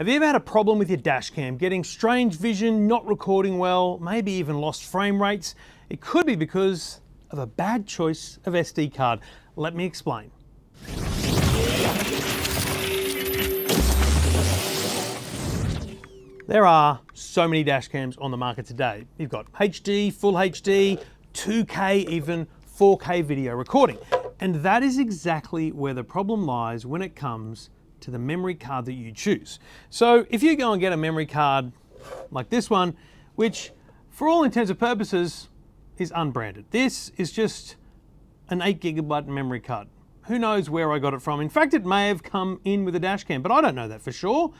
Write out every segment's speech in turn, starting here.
Have you ever had a problem with your dash cam, getting strange vision, not recording well, maybe even lost frame rates? It could be because of a bad choice of SD card. Let me explain. There are so many dash cams on the market today. You've got HD, Full HD, 2K, even 4K video recording. And that is exactly where the problem lies when it comes to the memory card that you choose. So if you go and get a memory card like this one, which for all intents and purposes is unbranded. This is just an 8GB memory card. Who knows where I got it from? In fact, it may have come in with a dash cam, but I don't know that for sure.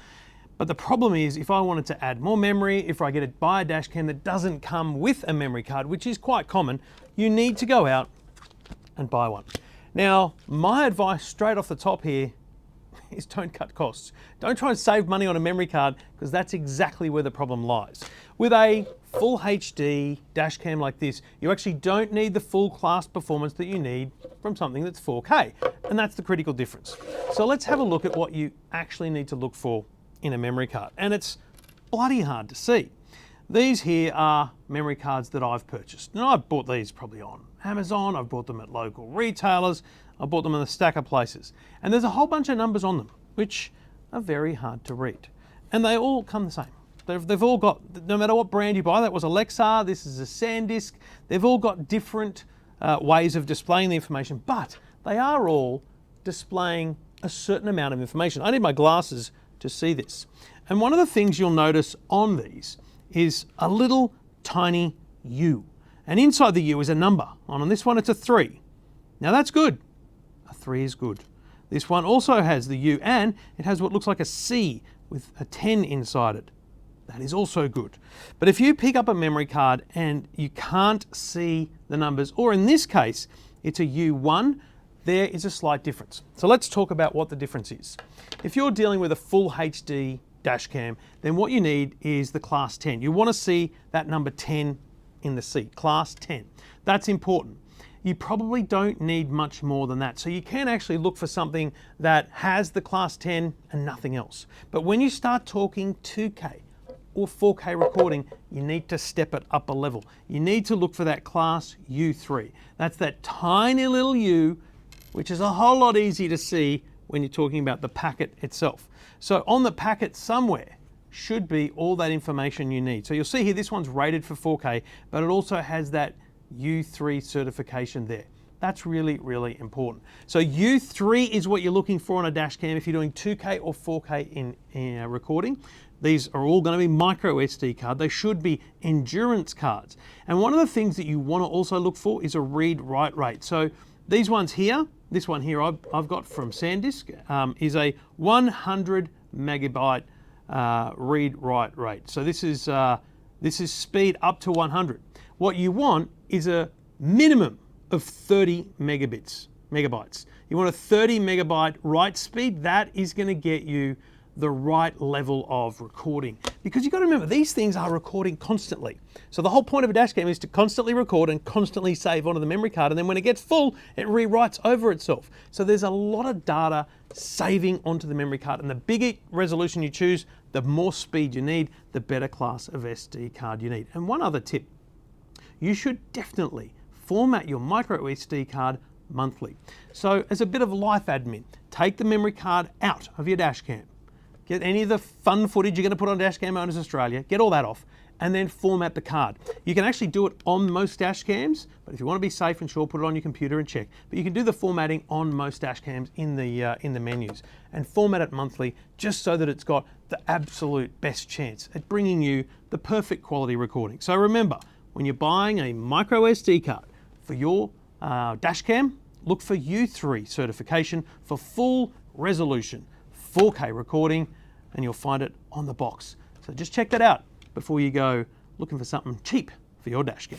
But the problem is, if I wanted to add more memory, if I get it by a dash cam that doesn't come with a memory card, which is quite common, you need to go out and buy one. Now, my advice straight off the top here is don't cut costs. Don't try and save money on a memory card, because that's exactly where the problem lies. With a full HD dash cam like this, you actually don't need the full class performance that you need from something that's 4K, and that's the critical difference. So let's have a look at what you actually need to look for in a memory card, and it's bloody hard to see. These here are memory cards that I've purchased. Now, I've bought these probably on Amazon, I've bought them at local retailers, I've bought them in a stack of places. And there's a whole bunch of numbers on them, which are very hard to read. And they all come the same. They've all got, no matter what brand you buy, that was a Lexar, this is a SanDisk, they've all got different ways of displaying the information, but they are all displaying a certain amount of information. I need my glasses to see this. And one of the things you'll notice on these is a little tiny U. And inside the U is a number. On this one, it's a 3. Now that's good. A 3 is good. This one also has the U, and it has what looks like a C with a 10 inside it. That is also good. But if you pick up a memory card and you can't see the numbers, or in this case, it's a U1, there is a slight difference. So let's talk about what the difference is. If you're dealing with a full HD dash cam, then what you need is the class 10. You want to see that number 10 in the seat, class 10. That's important. You probably don't need much more than that. So you can actually look for something that has the class 10 and nothing else. But when you start talking 2K or 4K recording, you need to step it up a level. You need to look for that class U3. That's that tiny little U, which is a whole lot easier to see when you're talking about the packet itself. So on the packet somewhere should be all that information you need. So you'll see here, this one's rated for 4K, but it also has that U3 certification there. That's really, really important. So U3 is what you're looking for on a dash cam if you're doing 2K or 4K in recording. These are all going to be micro SD card. They should be endurance cards. And one of the things that you want to also look for is a read-write rate. So these ones here, this one here I've got from SanDisk, is a 100 megabyte read-write rate. So this is speed up to 100. What you want is a minimum of 30 megabytes. You want a 30 megabyte write speed. That is going to get you the right level of recording, because you've got to remember, these things are recording constantly. So the whole point of a dash cam is to constantly record and constantly save onto the memory card, and then when it gets full, it rewrites over itself. So there's a lot of data saving onto the memory card, and the bigger resolution you choose, the more speed you need, the better class of SD card you need. And one other tip, you should definitely format your micro SD card monthly. So as a bit of life admin, take the memory card out of your dash cam. Get any of the fun footage you're going to put on Dash Cam Owners Australia, get all that off, and then format the card. You can actually do it on most dash cams, but if you want to be safe and sure, put it on your computer and check. But you can do the formatting on most dash cams in the menus, and format it monthly, just so that it's got the absolute best chance at bringing you the perfect quality recording. So remember, when you're buying a micro SD card for your dash cam, look for U3 certification for full resolution 4K recording, and you'll find it on the box. So just check that out before you go looking for something cheap for your dash cam.